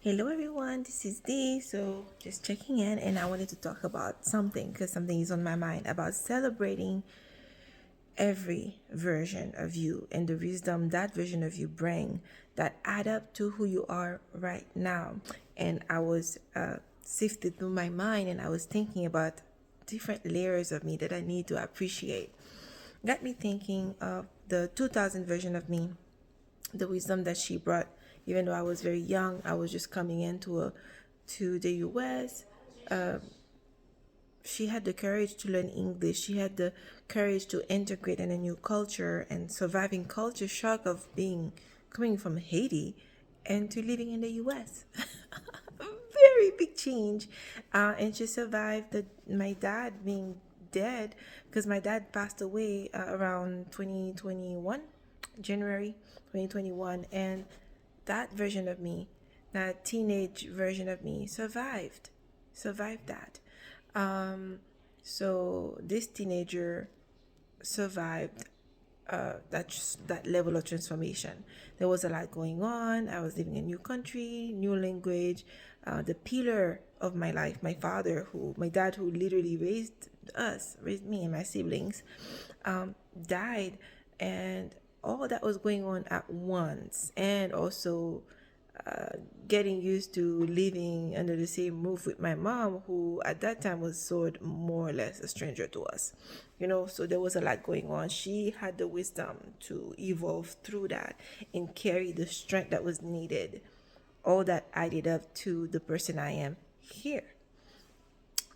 Hello everyone, this is Dee. So just checking in, and I wanted to talk about something because something is on my mind about celebrating every version of you and the wisdom that version of you bring that add up to who you are right now. And I was sifted through my mind, and I was thinking about different layers of me that I need to appreciate. Got me thinking of the 2000 version of me, the wisdom that she brought. Even though I was very young, I was just coming to the US. She had the courage to learn English. She had the courage to integrate in a new culture and surviving culture shock of being coming from Haiti and to living in the US. Very big change. And she survived my dad being dead, because my dad passed away around 2021, January 2021. And that version of me, that teenage version of me, survived that. So this teenager survived that level of transformation. There was a lot going on. I was living in a new country, new language. The pillar of my life, my dad, who literally raised me and my siblings, died, and all that was going on at once, and also getting used to living under the same roof with my mom, who at that time was sort more or less a stranger to us. So there was a lot going on. She had the wisdom to evolve through that and carry the strength that was needed. All that added up to the person I am here.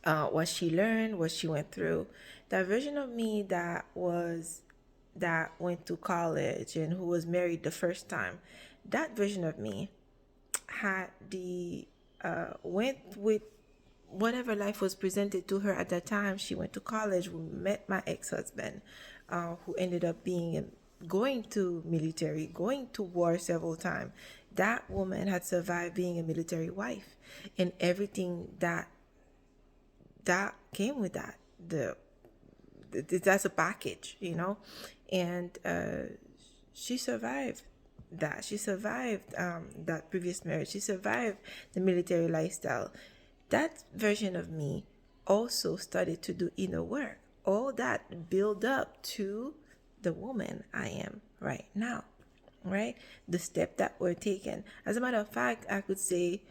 What she learned, what she went through, that version of me that went to college and who was married the first time, that version of me had the went with whatever life was presented to her at that time. She went to college. We met my ex-husband, who ended up going to military, going to war several times. That woman had survived being a military wife, and everything that came with that. That's a package. And she survived that. She survived that previous marriage. She survived the military lifestyle. That version of me also started to do inner work. All that build up to the woman I am right now, right? The step that we're taking. As a matter of fact, I could say,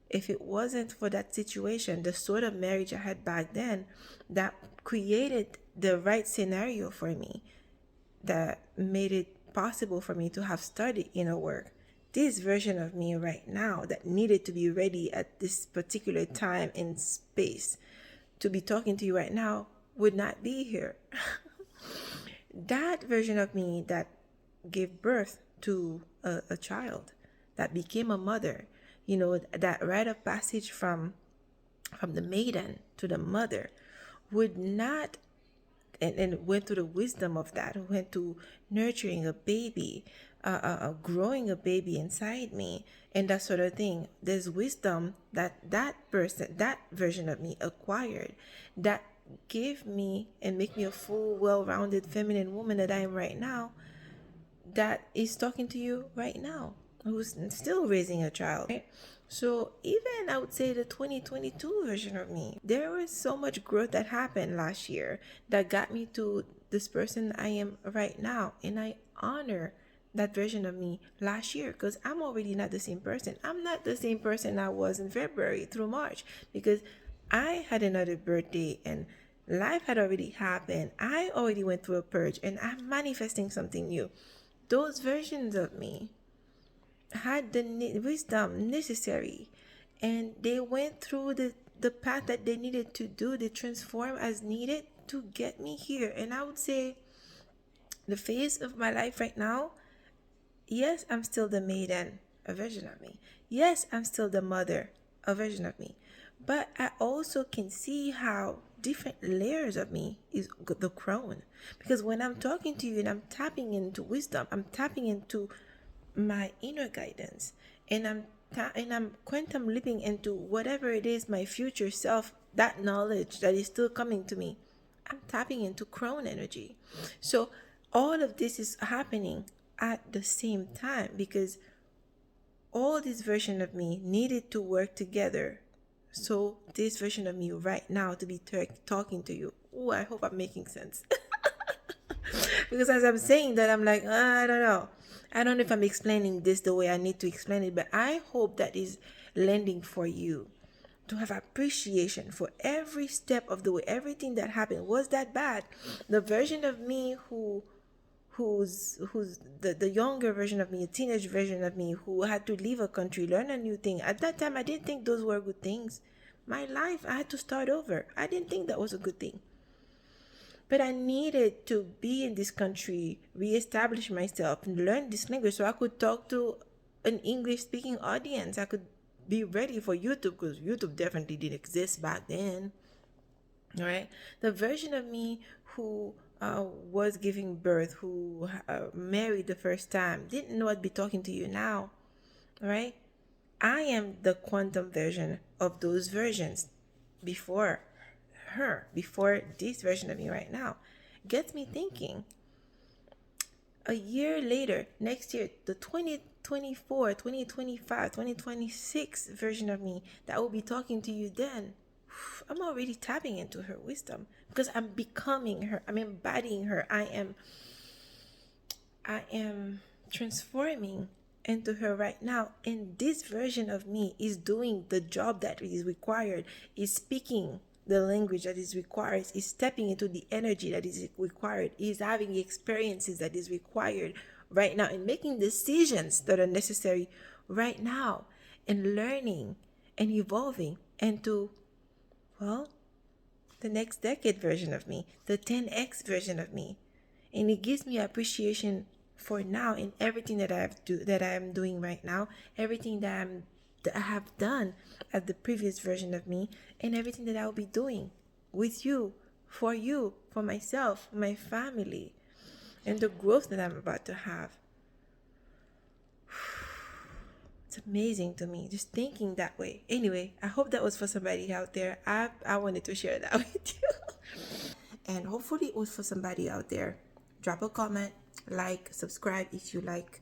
if it wasn't for that situation, the sort of marriage I had back then, that created the right scenario for me, that made it possible for me to have studied inner work. This version of me right now that needed to be ready at this particular time in space to be talking to you right now would not be here. That version of me that gave birth to a child, that became a mother, that rite of passage from the maiden to the mother, would not, and went through the wisdom of that, went to nurturing a baby, growing a baby inside me, and that sort of thing. There's wisdom that person, that version of me acquired, that gave me and make me a full, well-rounded feminine woman that I am right now, that is talking to you right now, who's still raising a child, right? So even I would say the 2022 version of me, there was so much growth that happened last year that got me to this person I am right now. And I honor that version of me last year, because I'm already not the same person. I'm not the same person I was in February through March, because I had another birthday and life had already happened. I already went through a purge and I'm manifesting something new. Those versions of me had the wisdom necessary, and they went through the path that they needed to do. They transform as needed to get me here. And I would say the phase of my life right now, yes, I'm still the maiden, a version of me. Yes, I'm still the mother, a version of me. But I also can see how different layers of me is the crown. Because when I'm talking to you and I'm tapping into wisdom, I'm tapping into my inner guidance, and I'm quantum leaping into whatever it is, my future self, that knowledge that is still coming to me. I'm tapping into crown energy. So all of this is happening at the same time, because all this version of me needed to work together. So this version of me right now to be talking to you. Oh, I hope I'm making sense. Because as I'm saying that, I'm like, I don't know. I don't know if I'm explaining this the way I need to explain it, but I hope that is lending for you to have appreciation for every step of the way. Everything that happened was that bad. The version of me who's the younger version of me, a teenage version of me who had to leave a country, learn a new thing. At that time, I didn't think those were good things. My life, I had to start over. I didn't think that was a good thing. But I needed to be in this country, reestablish myself, and learn this language so I could talk to an English speaking audience. I could be ready for YouTube because YouTube definitely didn't exist back then. All right. The version of me who was giving birth, who married the first time, didn't know I'd be talking to you now. All right. I am the quantum version of those versions before her, before this version of me right now. Gets me thinking. A year later, next year, the 2024, 2025, 2026 version of me that will be talking to you then, I'm already tapping into her wisdom because I'm becoming her. I'm embodying her. I am transforming into her right now. And this version of me is doing the job that is required, is speaking the language that is required, is stepping into the energy that is required, is having the experiences that is required right now, and making decisions that are necessary right now, and learning and evolving into, well, the next decade version of me, the 10x version of me. And it gives me appreciation for now in everything that I am doing right now, everything that I have done at the previous version of me, and everything that I will be doing with you, for myself, for my family, and the growth that I'm about to have. It's amazing to me just thinking that way. Anyway, I hope that was for somebody out there. I wanted to share that with you. And hopefully it was for somebody out there. Drop a comment, like, subscribe if you like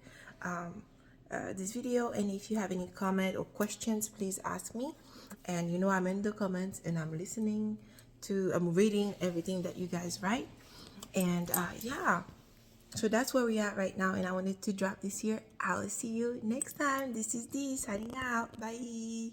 this video. And if you have any comment or questions, please ask me. And I'm in the comments and I'm reading everything that you guys write. And yeah. So that's where we are right now, and I wanted to drop this here. I will see you next time. This is Dee signing out. Bye.